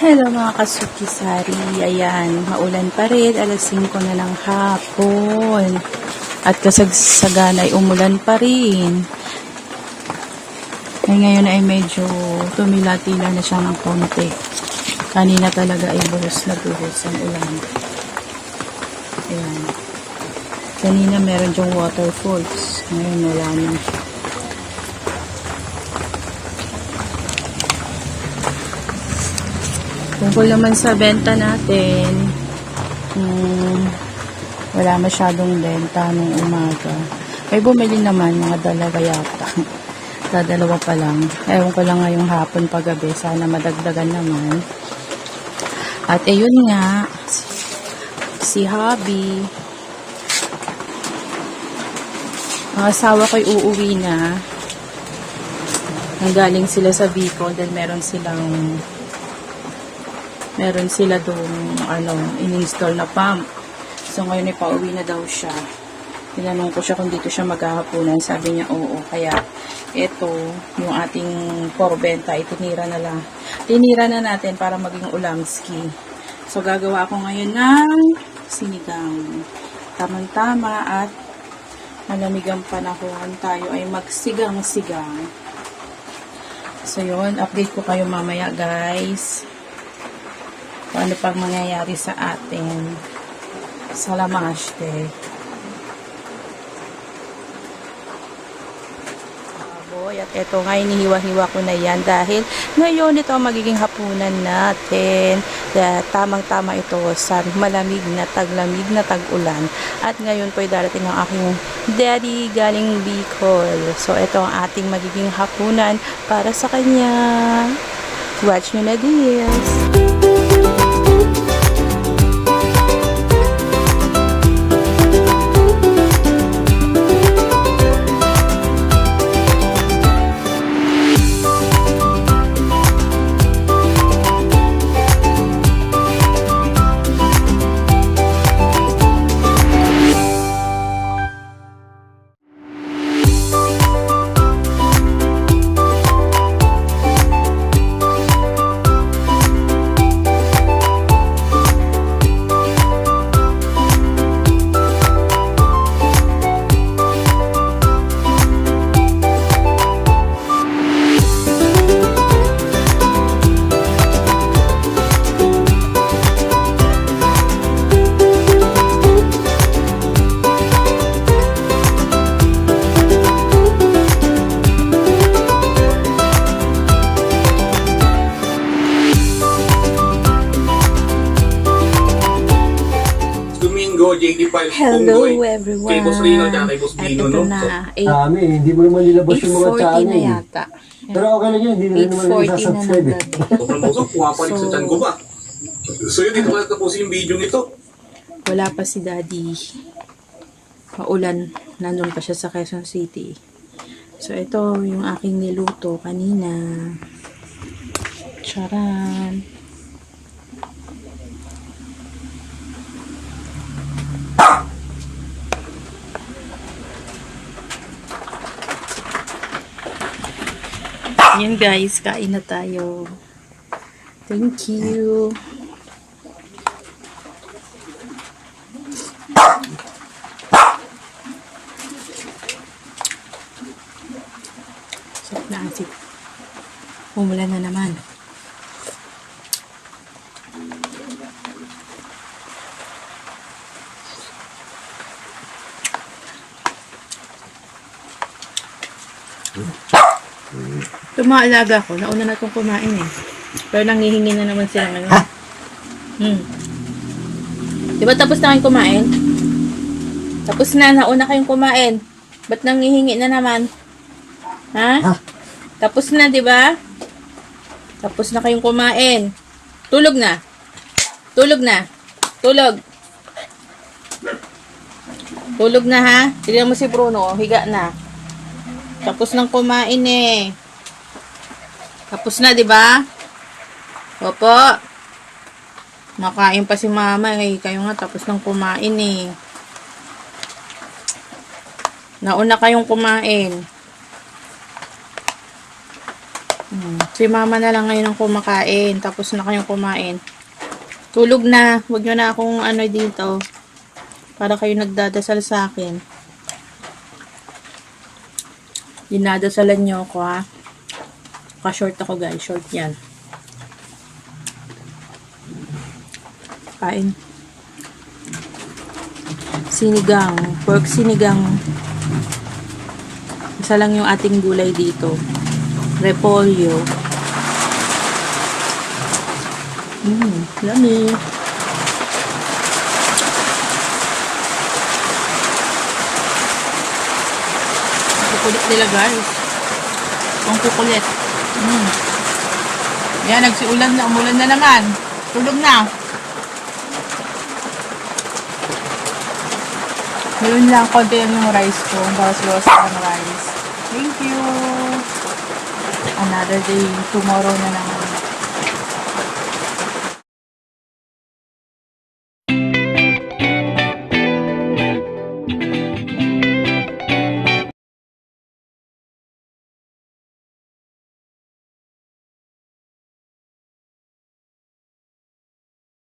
Hello mga kasukisari, ayan, maulan pa rin, alas 5 na ng hapon. At kasagsagan ay umulan pa rin. Ay ngayon ay medyo tumila-tila na siya ng konti. Kanina talaga ay buhos na buhos ang ulan. Ayan. Kanina meron diyong waterfalls. Ngayon wala na. Tungkol naman sa benta natin, wala masyadong benta nung umaga. May bumili naman, mga dalawa yata. Dalawa pa lang. Ewan ko lang ngayong hapon paggabi. Sana madagdagan naman. At ayun nga, si Hubby. Ang asawa ko'y uuwi na. Nanggaling sila sa Bicol. Then meron sila doon, in-install na pump. So, ngayon ay pauwi na daw siya. Tinanong ko siya kung dito siya maghahaponan. Sabi niya, oo. Kaya, ito, yung ating porbenta, itinira na lang. Tinira na natin para maging ulamski. So, gagawa ako ngayon ng sinigang. Tamang-tama at malamig ang panahon. Tayo ay magsigang-sigang. So, yun. Update ko kayo mamaya, guys. Ano pang mangyayari sa atin sa Lamaste. At eto nga, inihiwa-hiwa ko na yan dahil ngayon ito ang magiging hapunan natin. Tamang-tama ito sa malamig na tag-ulan. At ngayon po ay darating ang aking daddy galing Bicol. So ito ang ating magiging hapunan para sa kanya. Watch nyo na this. Hello everyone. Kay Boss Rino at kay Boss Bino, no? Na, hindi mo naman nilabas yung mga 8:40 channel. na yata. Pero okay lang yun, hindi na naman 8:40 na nag-subscribe. ng gabi. Sobrang busog, pumapalit sa tiyan ko ba? So yun, dito ko natapusin yung video nito. Wala pa si Daddy. Maulan. Nandun pa siya sa Quezon City. So ito yung aking niluto kanina. Charan. Yan guys, kain na tayo. Thank you. Sarap na asik. Umulan na naman. Tumaalaga ko. Nauna na itong kumain eh. Pero nangihingi na naman sila ngayon. Diba tapos na kayong kumain? Tapos na. Nauna kayong kumain. Ba't nangihingi na naman? Ha? Tapos na, diba? Tapos na kayong kumain. Tulog na. Tulog na. Tulog. Tulog na ha. Tignan mo si Bruno. Higa na. Tapos nang kumain eh. Tapos na, di ba? Opo. Nakain pa si mama. Eh. Kayo nga, tapos nang kumain eh. Nauna kayong kumain. Si mama na lang ngayon ang kumakain. Tapos na kayong kumain. Tulog na. Huwag nyo na akong ano dito. Para kayo nagdadasal sa akin. Dinadasalan nyo ako ha. Ka-short ako guys. Short yan. Kain. Sinigang. Pork sinigang. Isa lang yung ating gulay dito. Repolyo. Yummy. Kukulit nila guys. Ang kukulit. Yan, nagsiulan na. Umulan na naman. Tulog na. Yun lang, konti yung rice ko. Bawas-bawas ang rice. Thank you. Another day. Tomorrow na naman.